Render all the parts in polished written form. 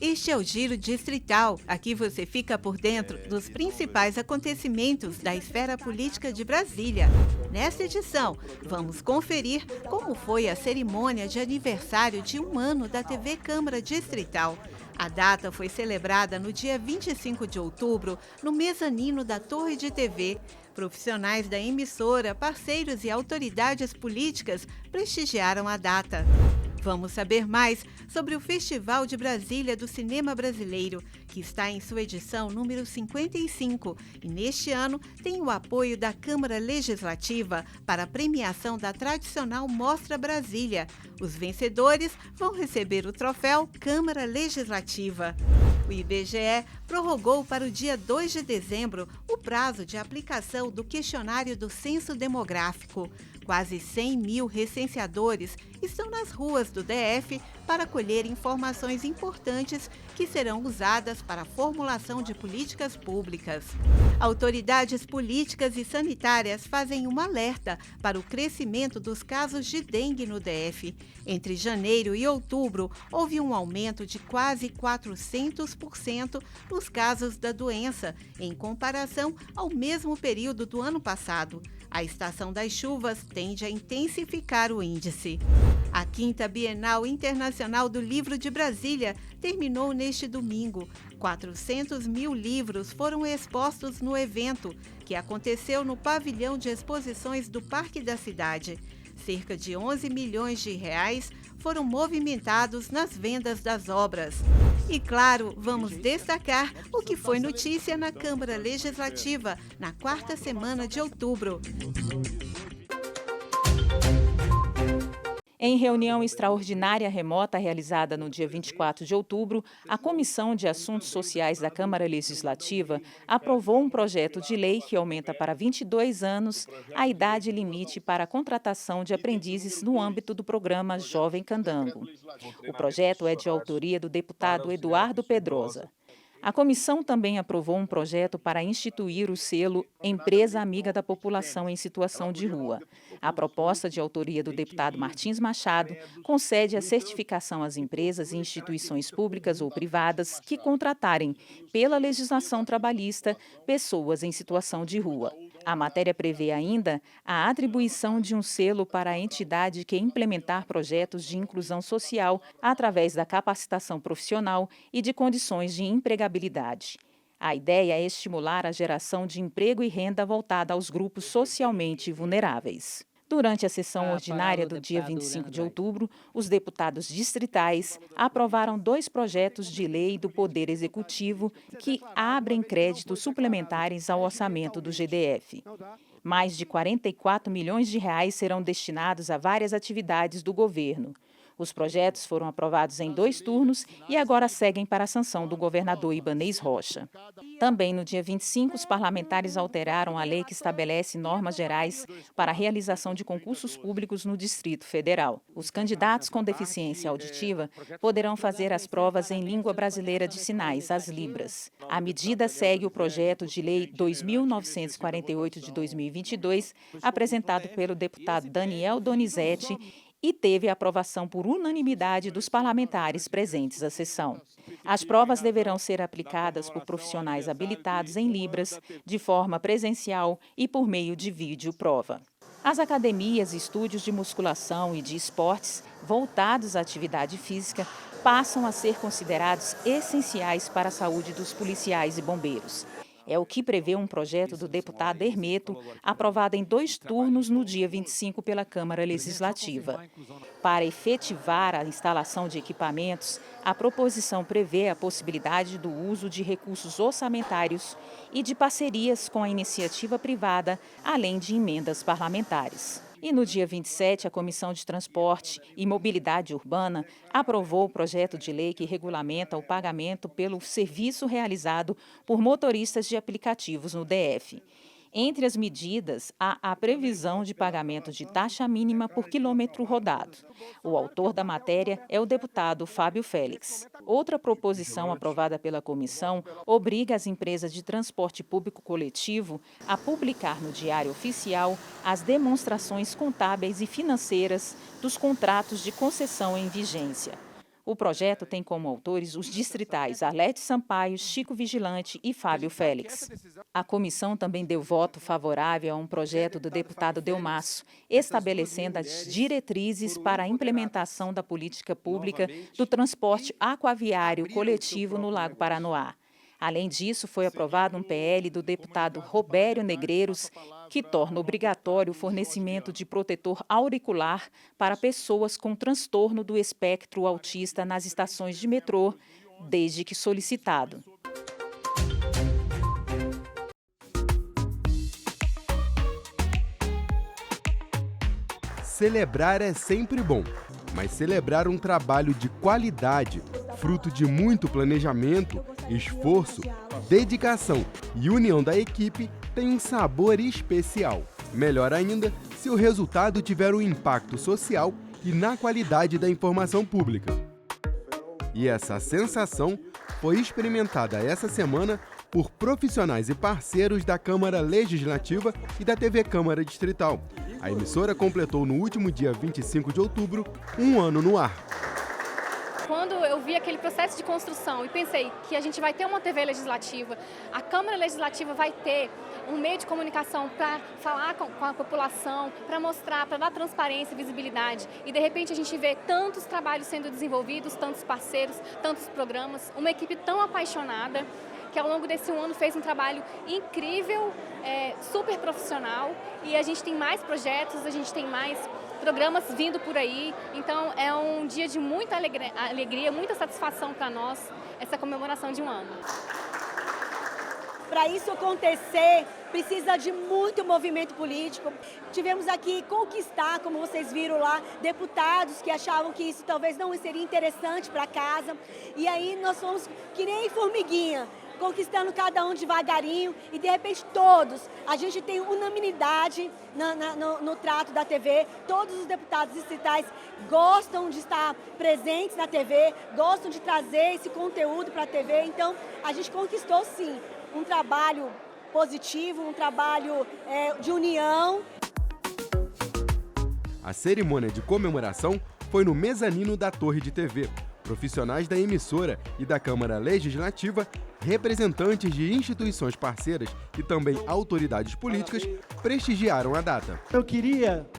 Este é o Giro Distrital. Aqui você fica por dentro dos principais acontecimentos da esfera política de Brasília. Nesta edição, vamos conferir como foi a cerimônia de aniversário de 1 ano da TV Câmara Distrital. A data foi celebrada no dia 25 de outubro, no mezanino da Torre de TV. Profissionais da emissora, parceiros e autoridades políticas prestigiaram a data. Vamos saber mais sobre o Festival de Brasília do Cinema Brasileiro, que está em sua edição número 55 e neste ano tem o apoio da Câmara Legislativa para a premiação da tradicional Mostra Brasília. Os vencedores vão receber o troféu Câmara Legislativa. O IBGE prorrogou para o dia 2 de dezembro o prazo de aplicação do questionário do Censo Demográfico. Quase 100 mil recenseadores estão nas ruas do DF para colher informações importantes que serão usadas para a formulação de políticas públicas. Autoridades políticas e sanitárias fazem um alerta para o crescimento dos casos de dengue no DF. Entre janeiro e outubro, houve um aumento de quase 400% nos casos da doença, em comparação ao mesmo período do ano passado. A estação das chuvas tende a intensificar o índice. A 5ª Bienal Internacional do Livro de Brasília terminou neste domingo. 400 mil livros foram expostos no evento, que aconteceu no pavilhão de exposições do Parque da Cidade. Cerca de 11 milhões de reais foram movimentados nas vendas das obras. E claro, vamos destacar o que foi notícia na Câmara Legislativa na 4ª semana de outubro. Em reunião extraordinária remota realizada no dia 24 de outubro, a Comissão de Assuntos Sociais da Câmara Legislativa aprovou um projeto de lei que aumenta para 22 anos a idade limite para a contratação de aprendizes no âmbito do programa Jovem Candango. O projeto é de autoria do deputado Eduardo Pedrosa. A comissão também aprovou um projeto para instituir o selo Empresa Amiga da População em Situação de Rua. A proposta, de autoria do deputado Martins Machado, concede a certificação às empresas e instituições públicas ou privadas que contratarem, pela legislação trabalhista, pessoas em situação de rua. A matéria prevê ainda a atribuição de um selo para a entidade que implementar projetos de inclusão social através da capacitação profissional e de condições de empregabilidade. A ideia é estimular a geração de emprego e renda voltada aos grupos socialmente vulneráveis. Durante a sessão ordinária do dia 25 de outubro, os deputados distritais aprovaram 2 projetos de lei do Poder Executivo que abrem créditos suplementares ao orçamento do GDF. Mais de 44 milhões de reais serão destinados a várias atividades do governo. Os projetos foram aprovados em 2 turnos e agora seguem para a sanção do governador Ibanez Rocha. Também no dia 25, os parlamentares alteraram a lei que estabelece normas gerais para a realização de concursos públicos no Distrito Federal. Os candidatos com deficiência auditiva poderão fazer as provas em língua brasileira de sinais, as Libras. A medida segue o projeto de lei 2.948 de 2022, apresentado pelo deputado Daniel Donizete, e teve a aprovação por unanimidade dos parlamentares presentes à sessão. As provas deverão ser aplicadas por profissionais habilitados em Libras, de forma presencial e por meio de vídeo-prova. As academias, estúdios de musculação e de esportes voltados à atividade física passam a ser considerados essenciais para a saúde dos policiais e bombeiros. É o que prevê um projeto do deputado Hermeto, aprovado em 2 turnos no dia 25 pela Câmara Legislativa. Para efetivar a instalação de equipamentos, a proposição prevê a possibilidade do uso de recursos orçamentários e de parcerias com a iniciativa privada, além de emendas parlamentares. E no dia 27, a Comissão de Transporte e Mobilidade Urbana aprovou o projeto de lei que regulamenta o pagamento pelo serviço realizado por motoristas de aplicativos no DF. Entre as medidas, há a previsão de pagamento de taxa mínima por quilômetro rodado. O autor da matéria é o deputado Fábio Félix. Outra proposição aprovada pela comissão obriga as empresas de transporte público coletivo a publicar no Diário Oficial as demonstrações contábeis e financeiras dos contratos de concessão em vigência. O projeto tem como autores os distritais Arlete Sampaio, Chico Vigilante e Fábio Félix. A comissão também deu voto favorável a um projeto do deputado Delmasso, estabelecendo as diretrizes para a implementação da política pública do transporte aquaviário coletivo no Lago Paranoá. Além disso, foi aprovado um PL do deputado Robério Negreiros, que torna obrigatório o fornecimento de protetor auricular para pessoas com transtorno do espectro autista nas estações de metrô, desde que solicitado. Celebrar é sempre bom, mas celebrar um trabalho de qualidade, fruto de muito planejamento, esforço, dedicação e união da equipe, tem um sabor especial. Melhor ainda, se o resultado tiver um impacto social e na qualidade da informação pública. E essa sensação foi experimentada essa semana por profissionais e parceiros da Câmara Legislativa e da TV Câmara Distrital. A emissora completou no último dia 25 de outubro um ano no ar. Quando eu vi aquele processo de construção e pensei que a gente vai ter uma TV legislativa, a Câmara Legislativa vai ter um meio de comunicação para falar com a população, para mostrar, para dar transparência e visibilidade. E de repente a gente vê tantos trabalhos sendo desenvolvidos, tantos parceiros, tantos programas, uma equipe tão apaixonada que ao longo desse ano fez um trabalho incrível, super profissional, e a gente tem mais projetos, a gente tem mais programas vindo por aí, então é um dia de muita alegria, muita satisfação para nós, essa comemoração de um ano. Para isso acontecer, precisa de muito movimento político. Tivemos aqui conquistar, como vocês viram lá, deputados que achavam que isso talvez não seria interessante para casa, e aí nós fomos que nem formiguinha, conquistando cada um devagarinho e, de repente, todos. A gente tem unanimidade no trato da TV. Todos os deputados distritais gostam de estar presentes na TV, gostam de trazer esse conteúdo para a TV. Então, a gente conquistou, sim, um trabalho positivo, um trabalho de união. A cerimônia de comemoração foi no mezanino da Torre de TV. Profissionais da emissora e da Câmara Legislativa, representantes de instituições parceiras e também autoridades políticas prestigiaram a data. Eu queria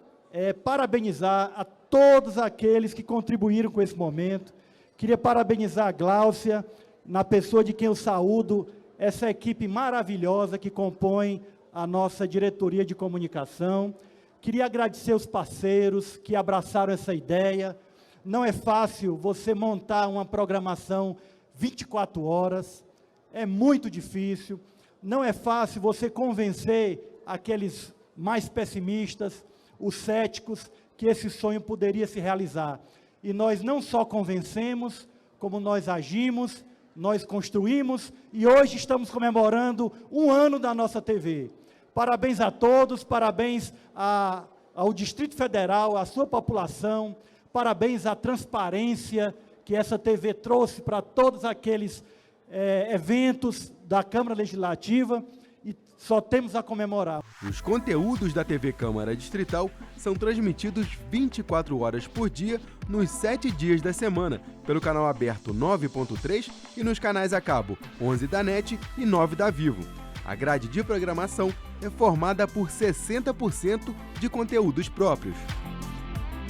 parabenizar a todos aqueles que contribuíram com esse momento. Queria parabenizar a Gláucia, na pessoa de quem eu saúdo, essa equipe maravilhosa que compõe a nossa diretoria de comunicação. Queria agradecer os parceiros que abraçaram essa ideia. Não é fácil você montar uma programação 24 horas, é muito difícil. Não é fácil você convencer aqueles mais pessimistas, os céticos, que esse sonho poderia se realizar. E nós não só convencemos, como nós agimos, nós construímos e hoje estamos comemorando um ano da nossa TV. Parabéns a todos, parabéns ao Distrito Federal, à sua população, parabéns à transparência que essa TV trouxe para todos aqueles eventos da Câmara Legislativa e só temos a comemorar. Os conteúdos da TV Câmara Distrital são transmitidos 24 horas por dia nos 7 dias da semana, pelo canal aberto 9.3 e nos canais a cabo 11 da NET e 9 da Vivo. A grade de programação é formada por 60% de conteúdos próprios.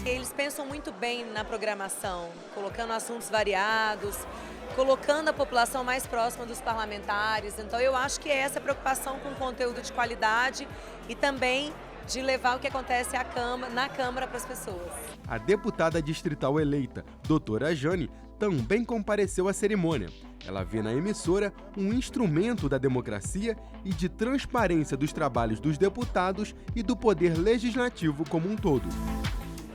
Eles pensam muito bem na programação, colocando assuntos variados, colocando a população mais próxima dos parlamentares. Então eu acho que é essa preocupação com conteúdo de qualidade e também de levar o que acontece na Câmara para as pessoas. A deputada distrital eleita, doutora Jane, também compareceu à cerimônia. Ela vê na emissora um instrumento da democracia e de transparência dos trabalhos dos deputados e do poder legislativo como um todo.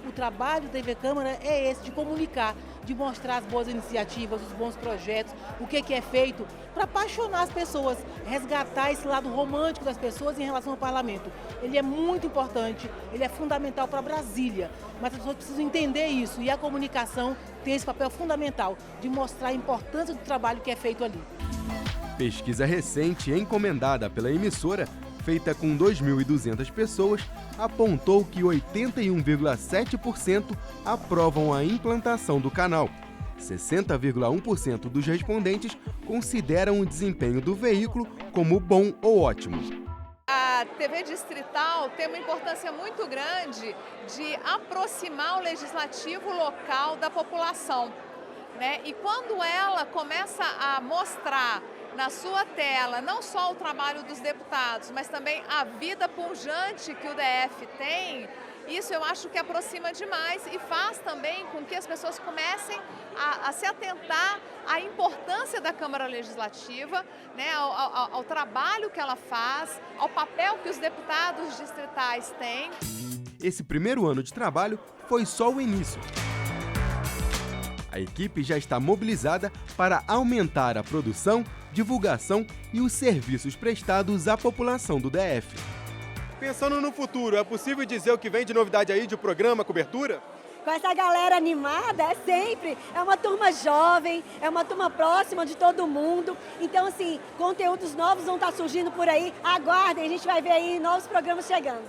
O trabalho da TV Câmara é esse, de comunicar, de mostrar as boas iniciativas, os bons projetos, o que é feito, para apaixonar as pessoas, resgatar esse lado romântico das pessoas em relação ao parlamento. Ele é muito importante, ele é fundamental para Brasília, mas as pessoas precisam entender isso e a comunicação tem esse papel fundamental de mostrar a importância do trabalho que é feito ali. Pesquisa recente encomendada pela emissora, feita com 2.200 pessoas, apontou que 81,7% aprovam a implantação do canal. 60,1% dos respondentes consideram o desempenho do veículo como bom ou ótimo. A TV distrital tem uma importância muito grande de aproximar o legislativo local da população, né? E quando ela começa a mostrar na sua tela não só o trabalho dos deputados, mas também a vida pujante que o DF tem, isso eu acho que aproxima demais e faz também com que as pessoas comecem a se atentar à importância da Câmara Legislativa, né, ao trabalho que ela faz, ao papel que os deputados distritais têm. Esse primeiro ano de trabalho foi só o início. A equipe já está mobilizada para aumentar a produção, divulgação e os serviços prestados à população do DF. Pensando no futuro, é possível dizer o que vem de novidade aí de programa, cobertura? Com essa galera animada, é uma turma jovem, é uma turma próxima de todo mundo. Então, assim, conteúdos novos vão estar surgindo por aí. Aguardem, a gente vai ver aí novos programas chegando.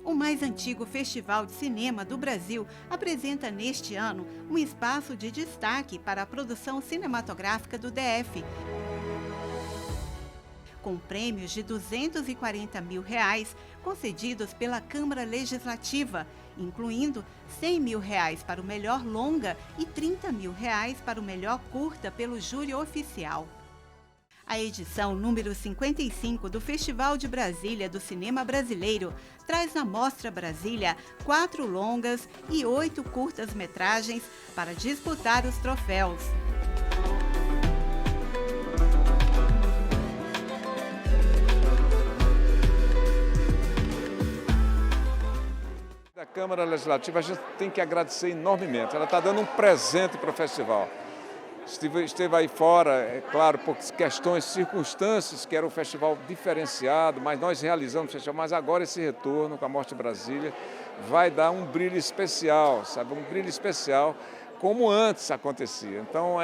O mais antigo festival de cinema do Brasil apresenta neste ano um espaço de destaque para a produção cinematográfica do DF. Com prêmios de R$ 240 mil concedidos pela Câmara Legislativa, incluindo R$ 100 mil para o melhor longa e R$ 30 mil para o melhor curta pelo júri oficial. A edição número 55 do Festival de Brasília do Cinema Brasileiro traz na Mostra Brasília 4 longas e 8 curtas-metragens para disputar os troféus. A Câmara Legislativa a gente tem que agradecer enormemente. Ela está dando um presente para o festival. Esteve aí fora, é claro, por questões, circunstâncias, que era um festival diferenciado, mas nós realizamos o festival. Mas agora esse retorno com a Mostra Brasília vai dar um brilho especial, sabe? Um brilho especial como antes acontecia. Então,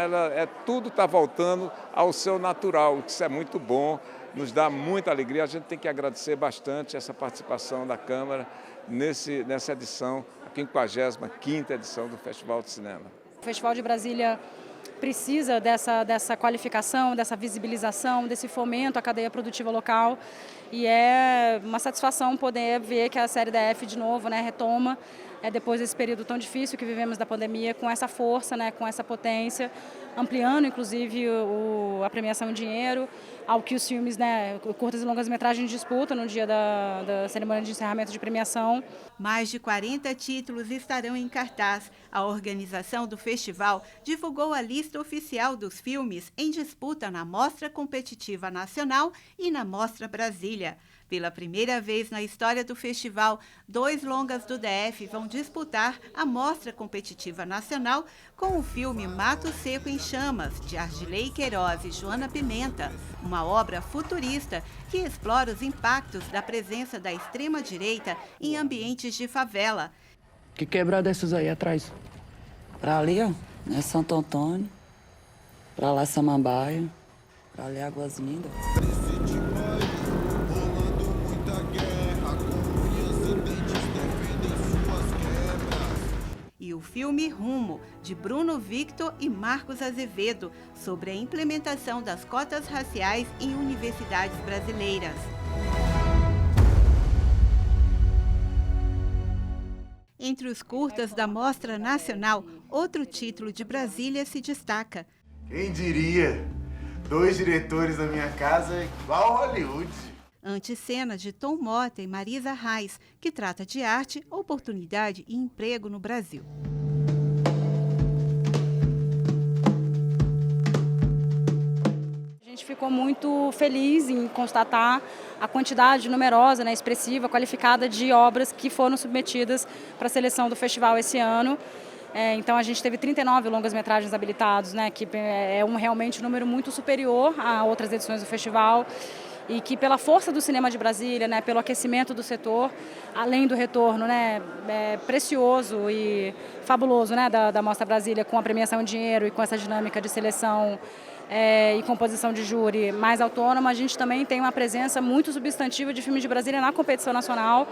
tudo está voltando ao seu natural, isso é muito bom, nos dá muita alegria. A gente tem que agradecer bastante essa participação da Câmara nessa edição, a 55ª edição do Festival de Cinema. O Festival de Brasília precisa dessa qualificação, dessa visibilização, desse fomento à cadeia produtiva local, e é uma satisfação poder ver que a série DF de novo, né, retoma depois desse período tão difícil que vivemos da pandemia, com essa força, né, com essa potência, ampliando inclusive a premiação em dinheiro, ao que os filmes, né, curtas e longas metragens disputam no dia da cerimônia de encerramento de premiação. Mais de 40 títulos estarão em cartaz. A organização do festival divulgou a lista oficial dos filmes em disputa na Mostra Competitiva Nacional e na Mostra Brasília. Pela primeira vez na história do festival, 2 longas do DF vão disputar a Mostra Competitiva Nacional com o filme Mato Seco em Chamas, de Argilei Queiroz e Joana Pimenta, uma obra futurista que explora os impactos da presença da extrema-direita em ambientes de favela. Que quebrada essas aí atrás? Pra ali, ó, é Santo Antônio, pra lá Samambaia, pra ali Águas Lindas. E o filme Rumo, de Bruno Victor e Marcos Azevedo, sobre a implementação das cotas raciais em universidades brasileiras. Entre os curtas da Mostra Nacional, outro título de Brasília se destaca. Quem diria? 2 diretores na minha casa igual Hollywood. Antecena, de Tom Mota e Marisa Reis, que trata de arte, oportunidade e emprego no Brasil. A gente ficou muito feliz em constatar a quantidade numerosa, né, expressiva, qualificada de obras que foram submetidas para a seleção do festival esse ano. Então a gente teve 39 longas-metragens habilitados, né, que é realmente um número muito superior a outras edições do festival. e que pela força do cinema de Brasília, né, pelo aquecimento do setor, além do retorno, né, precioso e fabuloso, né, da Mostra Brasília, com a premiação em dinheiro e com essa dinâmica de seleção e composição de júri mais autônoma, a gente também tem uma presença muito substantiva de filmes de Brasília na competição nacional.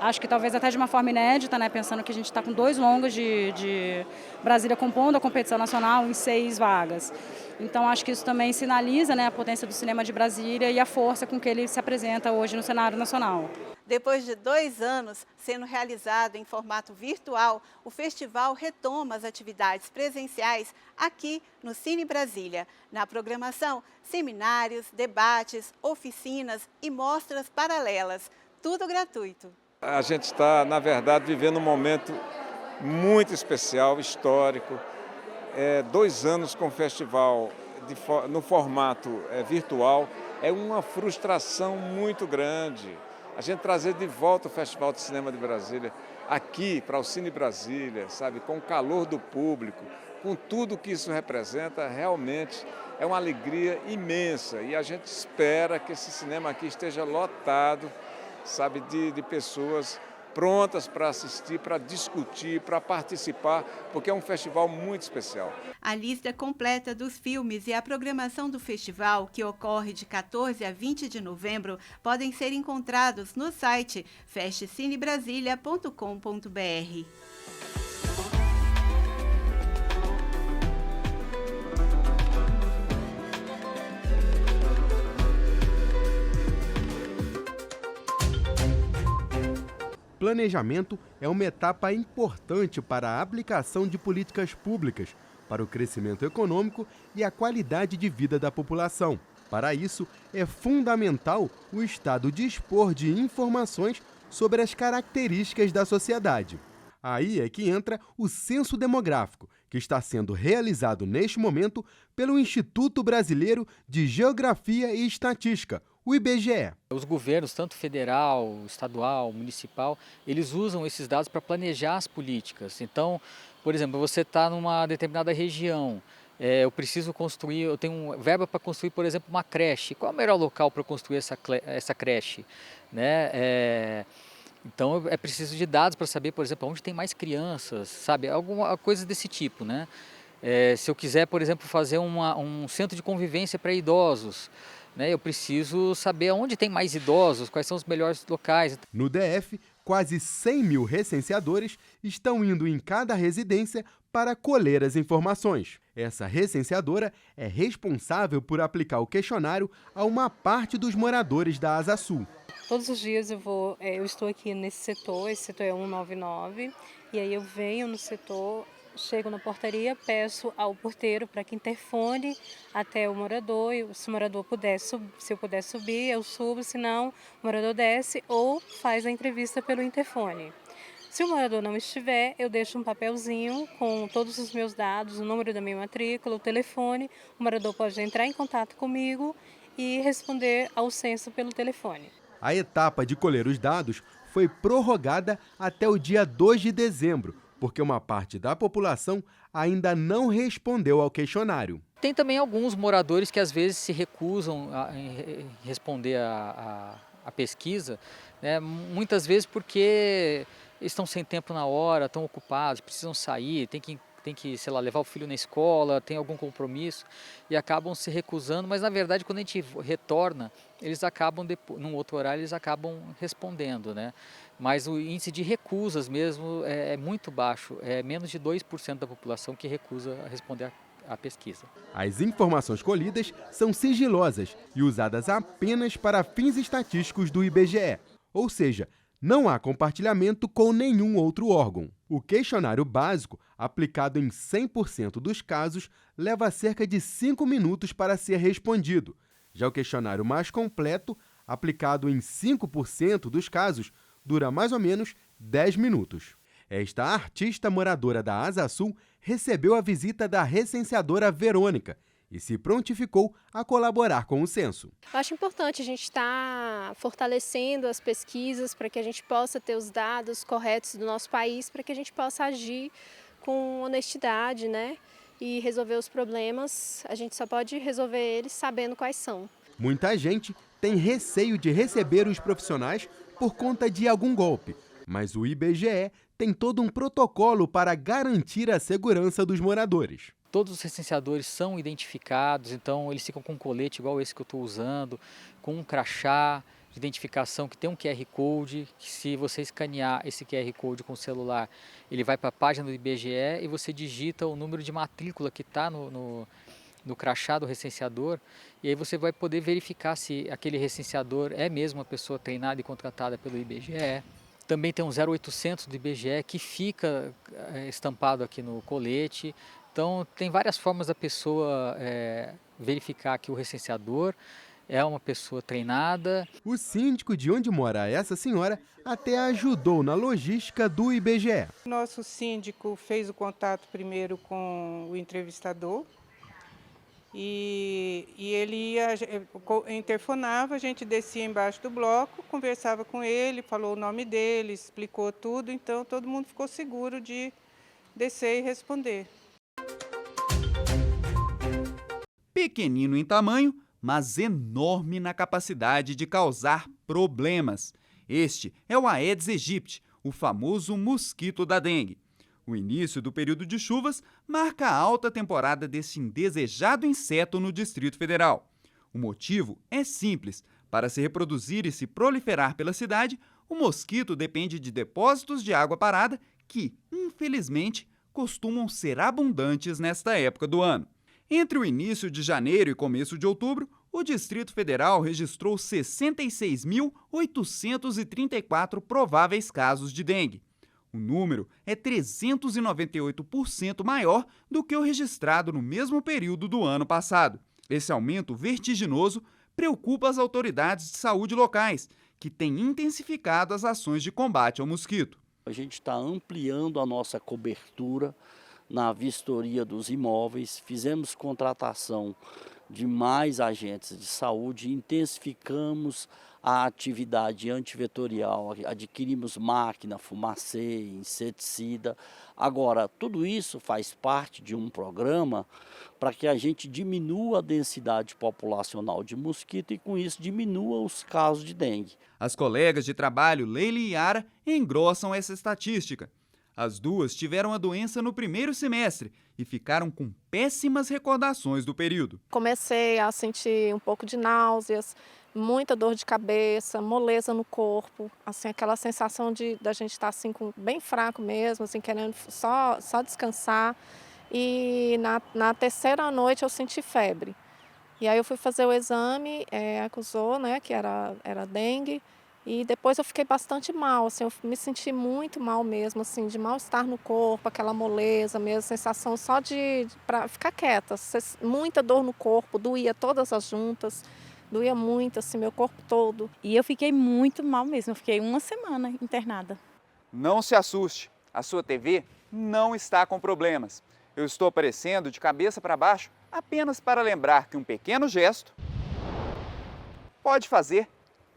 Acho que talvez até de uma forma inédita, né, pensando que a gente está com 2 longas de Brasília compondo a competição nacional em 6 vagas. Então acho que isso também sinaliza, né, a potência do cinema de Brasília e a força com que ele se apresenta hoje no cenário nacional. Depois de 2 anos sendo realizado em formato virtual, o festival retoma as atividades presenciais aqui no Cine Brasília. Na programação, seminários, debates, oficinas e mostras paralelas. Tudo gratuito. A gente está, na verdade, vivendo um momento muito especial, histórico. 2 anos com o festival no formato virtual é uma frustração muito grande. A gente trazer de volta o Festival de Cinema de Brasília aqui para o Cine Brasília, sabe, com o calor do público, com tudo que isso representa, realmente é uma alegria imensa. E a gente espera que esse cinema aqui esteja lotado, sabe, de pessoas prontas para assistir, para discutir, para participar, porque é um festival muito especial. A lista completa dos filmes e a programação do festival, que ocorre de 14 a 20 de novembro, podem ser encontrados no site festcinebrasilia.com.br. Planejamento é uma etapa importante para a aplicação de políticas públicas, para o crescimento econômico e a qualidade de vida da população. Para isso, é fundamental o Estado dispor de informações sobre as características da sociedade. Aí é que entra o Censo Demográfico, que está sendo realizado neste momento pelo Instituto Brasileiro de Geografia e Estatística, o IBGE. Os governos, tanto federal, estadual, municipal, eles usam esses dados para planejar as políticas. Então, por exemplo, você está numa determinada região, eu preciso construir, eu tenho verba para construir, por exemplo, uma creche. Qual é o melhor local para construir essa creche? Né? Então, é preciso de dados para saber, por exemplo, onde tem mais crianças, sabe? Alguma coisa desse tipo, né? Se eu quiser, por exemplo, fazer um centro de convivência para idosos, né, eu preciso saber onde tem mais idosos, quais são os melhores locais. No DF, quase 100 mil recenseadores estão indo em cada residência para colher as informações. Essa recenseadora é responsável por aplicar o questionário a uma parte dos moradores da Asa Sul. Todos os dias eu estou aqui nesse setor, esse setor é 199, e aí eu venho no setor, chego na portaria, peço ao porteiro para que interfone até o morador, e se o morador puder, se eu puder subir, eu subo, se não, o morador desce ou faz a entrevista pelo interfone. Se o morador não estiver, eu deixo um papelzinho com todos os meus dados, o número da minha matrícula, o telefone, o morador pode entrar em contato comigo e responder ao censo pelo telefone. A etapa de colher os dados foi prorrogada até o dia 2 de dezembro, porque uma parte da população ainda não respondeu ao questionário. Tem também alguns moradores que às vezes se recusam a responder a pesquisa, né? Muitas vezes porque estão sem tempo na hora, estão ocupados, precisam sair, tem que, sei lá, levar o filho na escola, tem algum compromisso e acabam se recusando, mas na verdade quando a gente retorna, eles acabam, num outro horário, eles acabam respondendo, né? Mas o índice de recusas mesmo é muito baixo, é menos de 2% da população que recusa a responder à pesquisa. As informações colhidas são sigilosas e usadas apenas para fins estatísticos do IBGE, ou seja, não há compartilhamento com nenhum outro órgão. O questionário básico, aplicado em 100% dos casos, leva cerca de 5 minutos para ser respondido. Já o questionário mais completo, aplicado em 5% dos casos, dura mais ou menos 10 minutos. Esta artista moradora da Asa Sul recebeu a visita da recenseadora Verônica e se prontificou a colaborar com o censo. Eu acho importante a gente estar fortalecendo as pesquisas para que a gente possa ter os dados corretos do nosso país, para que a gente possa agir com honestidade, né? E resolver os problemas. A gente só pode resolver eles sabendo quais são. Muita gente tem receio de receber os profissionais por conta de algum golpe, mas o IBGE tem todo um protocolo para garantir a segurança dos moradores. Todos os recenseadores são identificados, então eles ficam com um colete igual esse que eu estou usando, com um crachá de identificação que tem um QR Code, que se você escanear esse QR Code com o celular, ele vai para a página do IBGE e você digita o número de matrícula que está no crachá do recenseador, e aí você vai poder verificar se aquele recenseador é mesmo uma pessoa treinada e contratada pelo IBGE. Também tem um 0800 do IBGE que fica estampado aqui no colete. Então, tem várias formas da pessoa verificar que o recenseador é uma pessoa treinada. O síndico de onde mora essa senhora até ajudou na logística do IBGE. Nosso síndico fez o contato primeiro com o entrevistador e ele interfonava, a gente descia embaixo do bloco, conversava com ele, falou o nome dele, explicou tudo, então todo mundo ficou seguro de descer e responder. Pequenino em tamanho, mas enorme na capacidade de causar problemas. Este é o Aedes aegypti, o famoso mosquito da dengue. O início do período de chuvas marca a alta temporada desse indesejado inseto no Distrito Federal. O motivo é simples. Para se reproduzir e se proliferar pela cidade, o mosquito depende de depósitos de água parada que, infelizmente, costumam ser abundantes nesta época do ano. Entre o início de janeiro e começo de outubro, o Distrito Federal registrou 66.834 prováveis casos de dengue. O número é 398% maior do que o registrado no mesmo período do ano passado. Esse aumento vertiginoso preocupa as autoridades de saúde locais, que têm intensificado as ações de combate ao mosquito. A gente está ampliando a nossa cobertura na vistoria dos imóveis, fizemos contratação de mais agentes de saúde, intensificamos a atividade antivetorial, adquirimos máquina, fumacê, inseticida. Agora, tudo isso faz parte de um programa para que a gente diminua a densidade populacional de mosquito e, com isso, diminua os casos de dengue. As colegas de trabalho Leila e Yara engrossam essa estatística. As duas tiveram a doença no primeiro semestre e ficaram com péssimas recordações do período. Comecei a sentir um pouco de náuseas, muita dor de cabeça, moleza no corpo, assim, aquela sensação da gente estar assim, bem fraco mesmo, assim, querendo só descansar. E na terceira noite eu senti febre. E aí eu fui fazer o exame, acusou, né, que era dengue. E depois eu fiquei bastante mal, assim, eu me senti muito mal mesmo, assim, de mal-estar no corpo, aquela moleza mesmo, sensação só para ficar quieta, muita dor no corpo, doía todas as juntas, doía muito, assim, meu corpo todo. E eu fiquei muito mal mesmo, eu fiquei uma semana internada. Não se assuste, a sua TV não está com problemas. Eu estou aparecendo de cabeça para baixo apenas para lembrar que um pequeno gesto pode fazer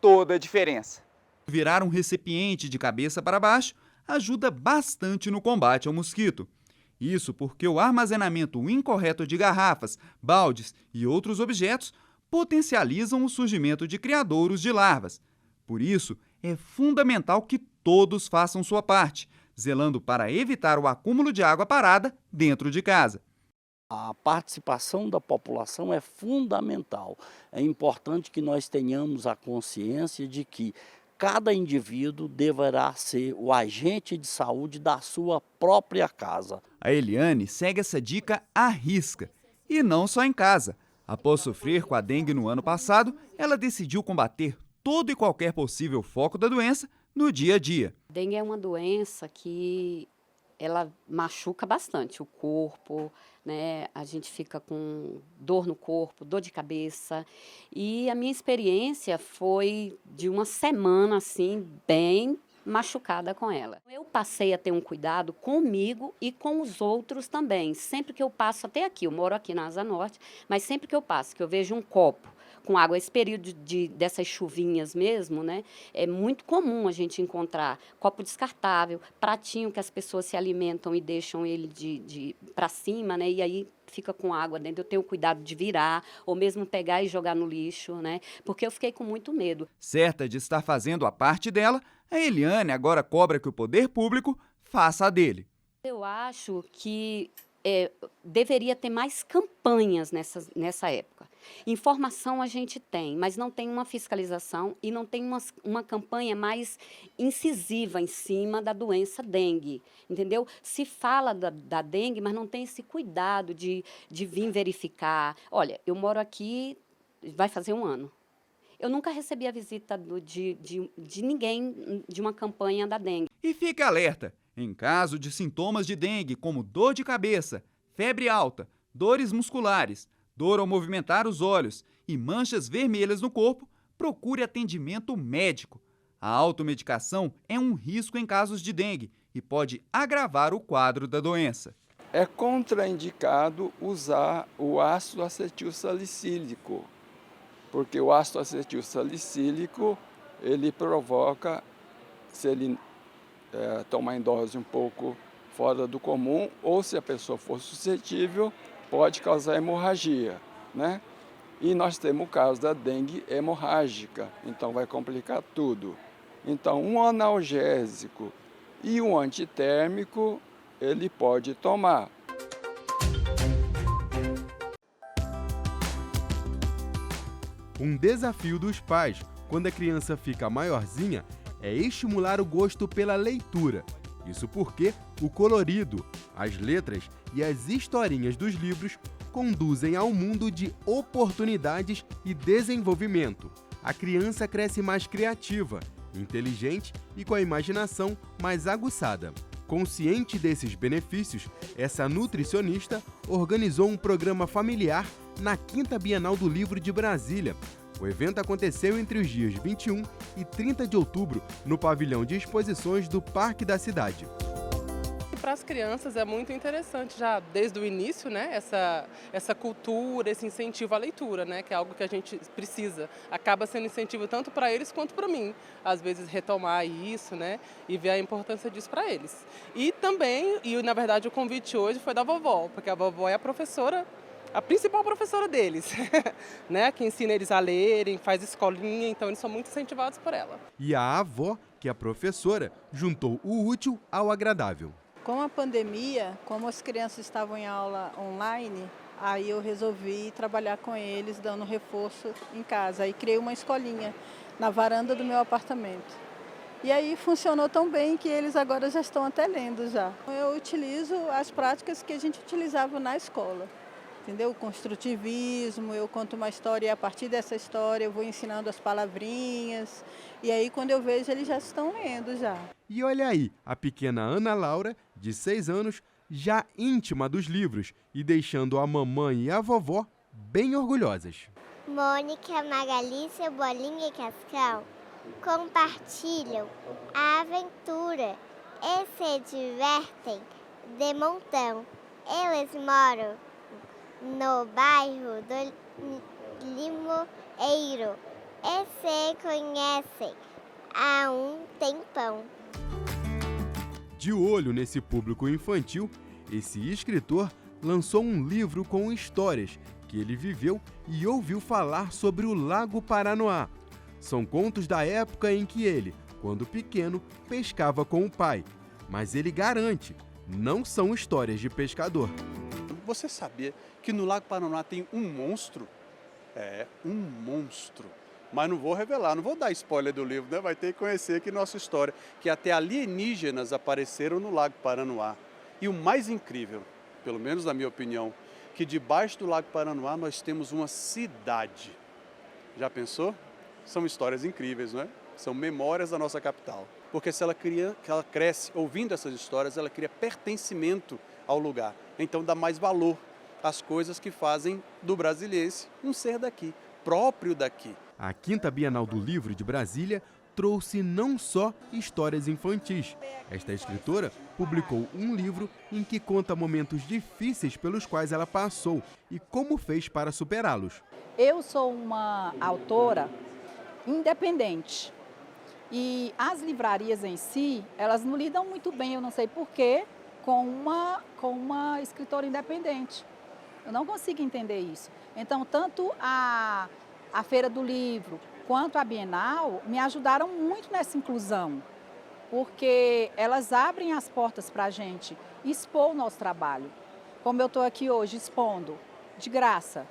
toda a diferença. Virar um recipiente de cabeça para baixo ajuda bastante no combate ao mosquito. Isso porque o armazenamento incorreto de garrafas, baldes e outros objetos potencializam o surgimento de criadouros de larvas. Por isso, é fundamental que todos façam sua parte, zelando para evitar o acúmulo de água parada dentro de casa. A participação da população é fundamental. É importante que nós tenhamos a consciência de que cada indivíduo deverá ser o agente de saúde da sua própria casa. A Eliane segue essa dica à risca. E não só em casa. Após sofrer com a dengue no ano passado, ela decidiu combater todo e qualquer possível foco da doença no dia a dia. Dengue é uma doença que ela machuca bastante o corpo, né? A gente fica com dor no corpo, dor de cabeça. E a minha experiência foi de uma semana, assim, bem machucada com ela. Eu passei a ter um cuidado comigo e com os outros também. Sempre que eu passo, até aqui, eu moro aqui na Asa Norte, mas sempre que eu passo, que eu vejo um copo com água. Esse período dessas chuvinhas mesmo, né, é muito comum a gente encontrar copo descartável, pratinho que as pessoas se alimentam e deixam ele para cima, né, e aí fica com água dentro. Eu tenho cuidado de virar ou mesmo pegar e jogar no lixo, né, porque eu fiquei com muito medo. Certa de estar fazendo a parte dela, a Eliane agora cobra que o poder público faça a dele. Eu acho que deveria ter mais campanhas nessa época. Informação a gente tem, mas não tem uma fiscalização e não tem uma campanha mais incisiva em cima da doença dengue, entendeu? Se fala da dengue, mas não tem esse cuidado de vir verificar. Olha, eu moro aqui, vai fazer 1 ano. Eu nunca recebi a visita de ninguém de uma campanha da dengue. E fique alerta! Em caso de sintomas de dengue, como dor de cabeça, febre alta, dores musculares, dor ao movimentar os olhos e manchas vermelhas no corpo, procure atendimento médico. A automedicação é um risco em casos de dengue e pode agravar o quadro da doença. É contraindicado usar o ácido acetilsalicílico, porque o ácido acetilsalicílico, ele provoca, se ele tomar em dose um pouco fora do comum, ou se a pessoa for suscetível, pode causar hemorragia, né? E nós temos o caso da dengue hemorrágica, então vai complicar tudo. Então, um analgésico e um antitérmico, ele pode tomar. Um desafio dos pais, quando a criança fica maiorzinha, é estimular o gosto pela leitura. Isso porque o colorido, as letras e as historinhas dos livros conduzem ao mundo de oportunidades e desenvolvimento. A criança cresce mais criativa, inteligente e com a imaginação mais aguçada. Consciente desses benefícios, essa nutricionista organizou um programa familiar na 5ª Bienal do Livro de Brasília. O evento aconteceu entre os dias 21 e 30 de outubro no pavilhão de exposições do Parque da Cidade. Para as crianças é muito interessante já desde o início, né, essa cultura, esse incentivo à leitura, né, que é algo que a gente precisa. Acaba sendo incentivo tanto para eles quanto para mim, às vezes retomar isso, né, e ver a importância disso para eles. E também, na verdade o convite hoje foi da vovó, porque a vovó é a professora, a principal professora deles, né, que ensina eles a lerem, faz escolinha, então eles são muito incentivados por ela. E a avó, que é a professora, juntou o útil ao agradável. Com a pandemia, como as crianças estavam em aula online, aí eu resolvi trabalhar com eles, dando reforço em casa. Aí criei uma escolinha na varanda do meu apartamento. E aí funcionou tão bem que eles agora já estão até lendo já. Eu utilizo as práticas que a gente utilizava na escola. Entendeu? O construtivismo, eu conto uma história e a partir dessa história eu vou ensinando as palavrinhas. E aí quando eu vejo eles já estão lendo já. E olha aí, a pequena Ana Laura, de 6 anos, já íntima dos livros e deixando a mamãe e a vovó bem orgulhosas. Mônica, Magali, Cebolinha e Cascão compartilham a aventura e se divertem de montão. Eles moram no bairro do Limoeiro e se conhecem há um tempão. De olho nesse público infantil, esse escritor lançou um livro com histórias que ele viveu e ouviu falar sobre o Lago Paranoá. São contos da época em que ele, quando pequeno, pescava com o pai. Mas ele garante, não são histórias de pescador. Você sabia que no Lago Paranoá tem um monstro? É, um monstro. Mas não vou revelar, não vou dar spoiler do livro, né? Vai ter que conhecer aqui nossa história, que até alienígenas apareceram no Lago Paranoá. E o mais incrível, pelo menos na minha opinião, que debaixo do Lago Paranoá nós temos uma cidade. Já pensou? São histórias incríveis, não é? São memórias da nossa capital. Porque se ela cresce ouvindo essas histórias, ela cria pertencimento ao lugar. Então dá mais valor às coisas que fazem do brasiliense um ser daqui, próprio daqui. A 5ª Bienal do Livro de Brasília trouxe não só histórias infantis. Esta escritora publicou um livro em que conta momentos difíceis pelos quais ela passou e como fez para superá-los. Eu sou uma autora independente e as livrarias em si, elas não lidam muito bem, eu não sei porquê, com uma escritora independente. Eu não consigo entender isso. Então, tanto a Feira do Livro quanto a Bienal me ajudaram muito nessa inclusão, porque elas abrem as portas para a gente expor o nosso trabalho. Como eu estou aqui hoje expondo, de graça.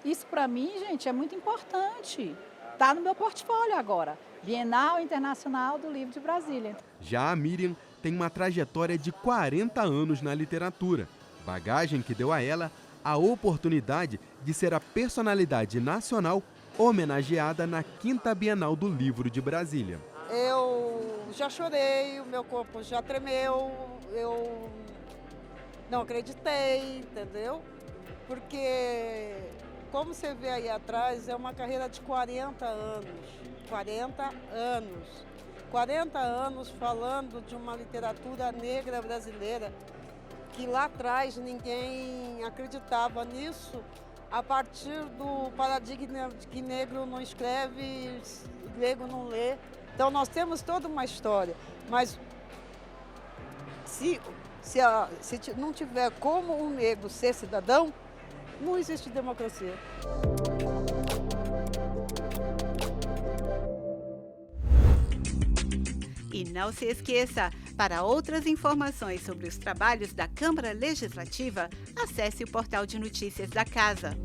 Isso para mim, gente, é muito importante. Está no meu portfólio agora. Bienal Internacional do Livro de Brasília. Já a Miriam tem uma trajetória de 40 anos na literatura, bagagem que deu a ela a oportunidade de ser a personalidade nacional homenageada na 5ª Bienal do Livro de Brasília. Eu já chorei, o meu corpo já tremeu, eu não acreditei, entendeu? Porque, como você vê aí atrás, é uma carreira de 40 anos. 40 anos. 40 anos falando de uma literatura negra brasileira que lá atrás ninguém acreditava nisso, a partir do paradigma de que negro não escreve, negro não lê. Então nós temos toda uma história, mas se não tiver como um negro ser cidadão, não existe democracia. E não se esqueça, para outras informações sobre os trabalhos da Câmara Legislativa, acesse o portal de notícias da Casa.